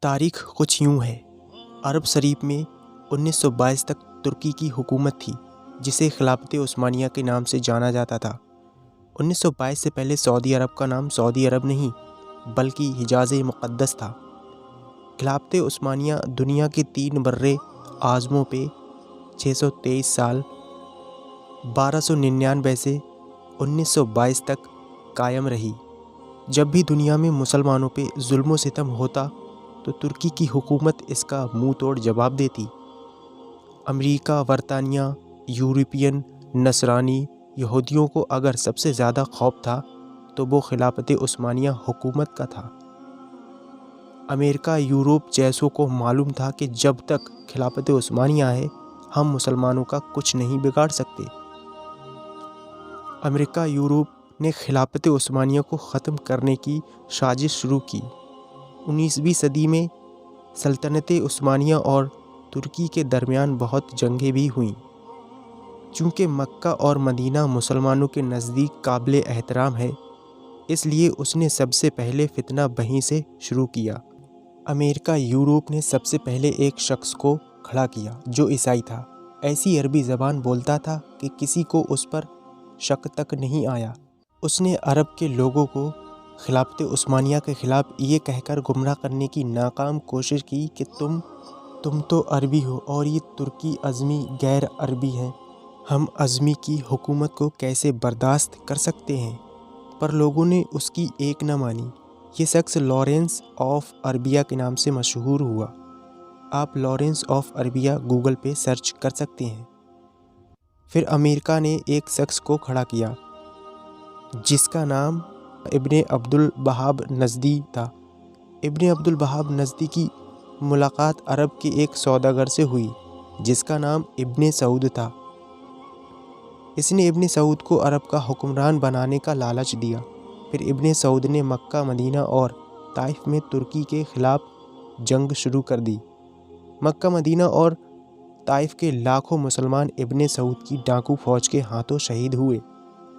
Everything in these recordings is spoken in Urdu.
تاریخ کچھ یوں ہے۔ عرب شریف میں 1922 تک ترکی کی حکومت تھی، جسے خلافت عثمانیہ کے نام سے جانا جاتا تھا۔ 1922 سے پہلے سعودی عرب کا نام سعودی عرب نہیں بلکہ حجاز مقدس تھا۔ خلافت عثمانیہ دنیا کے 3 برِ اعظموں پہ 623 سال 1299 سے 1922 تک قائم رہی۔ جب بھی دنیا میں مسلمانوں پہ ظلم و ستم ہوتا تو ترکی کی حکومت اس کا منہ توڑ جواب دیتی۔ امریکہ، برطانیہ، یورپین، نصرانی یہودیوں کو اگر سب سے زیادہ خوف تھا تو وہ خلافت عثمانیہ حکومت کا تھا۔ امریکہ، یورپ جیسوں کو معلوم تھا کہ جب تک خلافت عثمانیہ ہے ہم مسلمانوں کا کچھ نہیں بگاڑ سکتے۔ امریکہ، یورپ نے خلافت عثمانیہ کو ختم کرنے کی سازش شروع کی۔ 19ویں صدی میں سلطنت عثمانیہ اور ترکی کے درمیان بہت جنگیں بھی ہوئیں۔ چونکہ مکہ اور مدینہ مسلمانوں کے نزدیک قابل احترام ہے، اس لیے اس نے سب سے پہلے فتنہ وہیں سے شروع کیا۔ امریکہ، یورپ نے سب سے پہلے ایک شخص کو کھڑا کیا جو عیسائی تھا۔ ایسی عربی زبان بولتا تھا کہ کسی کو اس پر شک تک نہیں آیا۔ اس نے عرب کے لوگوں کو خلافت عثمانیہ کے خلاف یہ کہہ کر گمراہ کرنے کی ناکام کوشش کی کہ تم تو عربی ہو اور یہ ترکی ازمی غیر عربی ہیں، ہم ازمی کی حکومت کو کیسے برداشت کر سکتے ہیں؟ پر لوگوں نے اس کی ایک نہ مانی۔ یہ شخص لارنس آف عربیہ کے نام سے مشہور ہوا۔ آپ لارنس آف عربیہ گوگل پہ سرچ کر سکتے ہیں۔ پھر امریکہ نے ایک شخص کو کھڑا کیا جس کا نام ابن عبد الوہاب نجدی تھا۔ ابن عبد الوہاب نجدی کی ملاقات عرب کے ایک سوداگر سے ہوئی جس کا نام ابن سعود تھا۔ اس نے ابن سعود کو عرب کا حکمران بنانے کا لالچ دیا۔ پھر ابن سعود نے مکہ، مدینہ اور طائف میں ترکی کے خلاف جنگ شروع کر دی۔ مکہ، مدینہ اور طائف کے لاکھوں مسلمان ابن سعود کی ڈاکو فوج کے ہاتھوں شہید ہوئے۔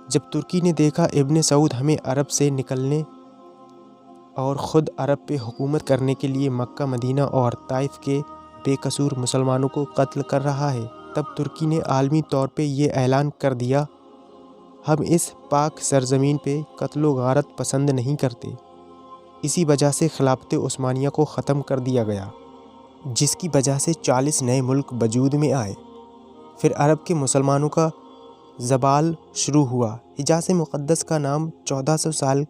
جب ترکی نے دیکھا ابن سعود ہمیں عرب سے نکلنے اور خود عرب پہ حکومت کرنے کے لیے مکہ، مدینہ اور طائف کے بے قصور مسلمانوں کو قتل کر رہا ہے، تب ترکی نے عالمی طور پہ یہ اعلان کر دیا، ہم اس پاک سرزمین پہ قتل و غارت پسند نہیں کرتے۔ اسی وجہ سے خلافت عثمانیہ کو ختم کر دیا گیا، جس کی وجہ سے 40 نئے ملک وجود میں آئے۔ پھر عرب کے مسلمانوں کا زوال شروع ہوا۔ حجاز مقدس کا نام 1400 سال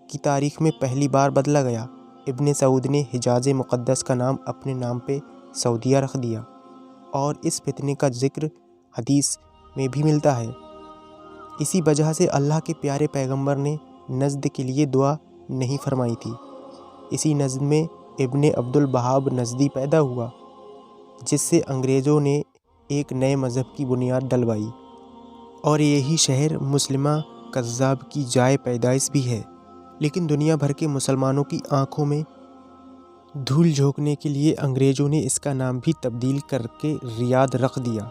کی تاریخ میں پہلی بار بدلا گیا۔ ابن سعود نے حجاز مقدس کا نام اپنے نام پہ سعودیہ رکھ دیا، اور اس فتنے کا ذکر حدیث میں بھی ملتا ہے۔ اسی وجہ سے اللہ کے پیارے پیغمبر نے نجد کے لیے دعا نہیں فرمائی تھی۔ اسی نجد میں ابن عبد الوہاب نجدی پیدا ہوا، جس سے انگریزوں نے ایک نئے مذہب کی بنیاد ڈلوائی، اور یہی شہر مسلمہ کذاب کی جائے پیدائش بھی ہے۔ لیکن دنیا بھر کے مسلمانوں کی آنکھوں میں دھول جھونکنے کے لیے انگریزوں نے اس کا نام بھی تبدیل کر کے ریاض رکھ دیا،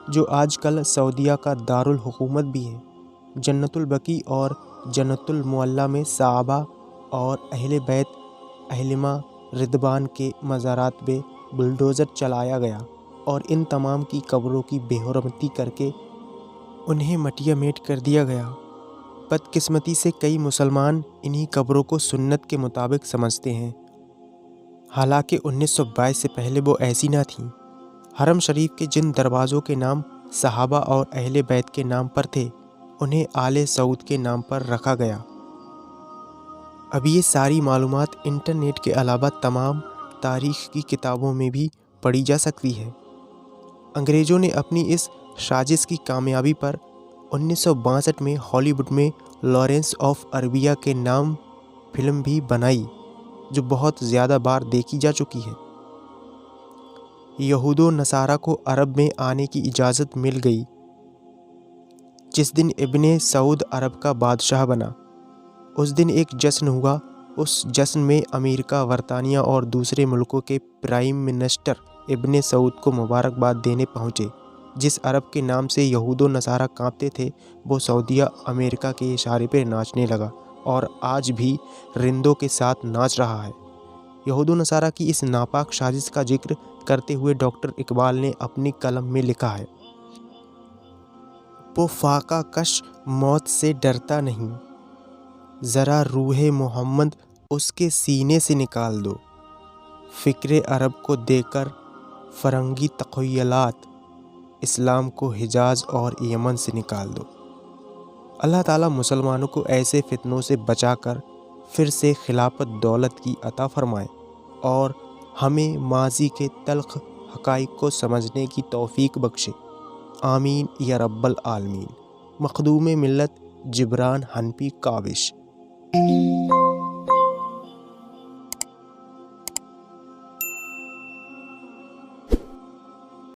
جو آج کل سعودیہ کا دارالحکومت بھی ہے۔ جنت البقیع اور جنت المعلیٰ میں صحابہ اور اہل بیت اہلمہ رضوان کے مزارات پہ بلڈوزر چلایا گیا اور ان تمام کی قبروں کی بے حرمتی کر کے انہیں مٹیا میٹ کر دیا گیا۔ بدقسمتی سے کئی مسلمان انہی قبروں کو سنت کے مطابق سمجھتے ہیں، حالانکہ 1922 سے پہلے وہ ایسی نہ تھیں۔ حرم شریف کے جن دروازوں کے نام صحابہ اور اہل بیت کے نام پر تھے انہیں آل سعود کے نام پر رکھا گیا۔ اب یہ ساری معلومات انٹرنیٹ کے علاوہ تمام تاریخ کی کتابوں میں بھی پڑھی جا سکتی ہے۔ انگریزوں نے اپنی اس سازش کی کامیابی پر 1962 میں ہالی ووڈ میں لارنس آف عربیہ کے نام فلم بھی بنائی، جو بہت زیادہ بار دیکھی جا چکی ہے۔ یہود و نصارہ کو عرب میں آنے کی اجازت مل گئی جس دن ابن سعود عرب کا بادشاہ بنا۔ اس دن ایک جشن ہوا۔ اس جشن میں امریکہ، برطانیہ اور دوسرے ملکوں کے پرائم منسٹر ابن سعود کو مبارکباد دینے پہنچے۔ جس عرب کے نام سے یہود و نصارہ کانپتے تھے وہ سعودیہ امریکہ کے اشارے پہ ناچنے لگا، اور آج بھی رندوں کے ساتھ ناچ رہا ہے۔ یہود و نصارہ کی اس ناپاک سازش کا ذکر کرتے ہوئے ڈاکٹر اقبال نے اپنی قلم میں لکھا ہے، وہ فاقہ کش موت سے ڈرتا نہیں، ذرا روح محمد اس کے سینے سے نکال دو، فکر عرب کو دے کر فرنگی تخیلات، اسلام کو حجاز اور یمن سے نکال دو۔ اللہ تعالیٰ مسلمانوں کو ایسے فتنوں سے بچا کر پھر سے خلافت دولت کی عطا فرمائے اور ہمیں ماضی کے تلخ حقائق کو سمجھنے کی توفیق بخشے، آمین یا رب العالمین۔ مخدوم ملت جبران حنفی کاوش۔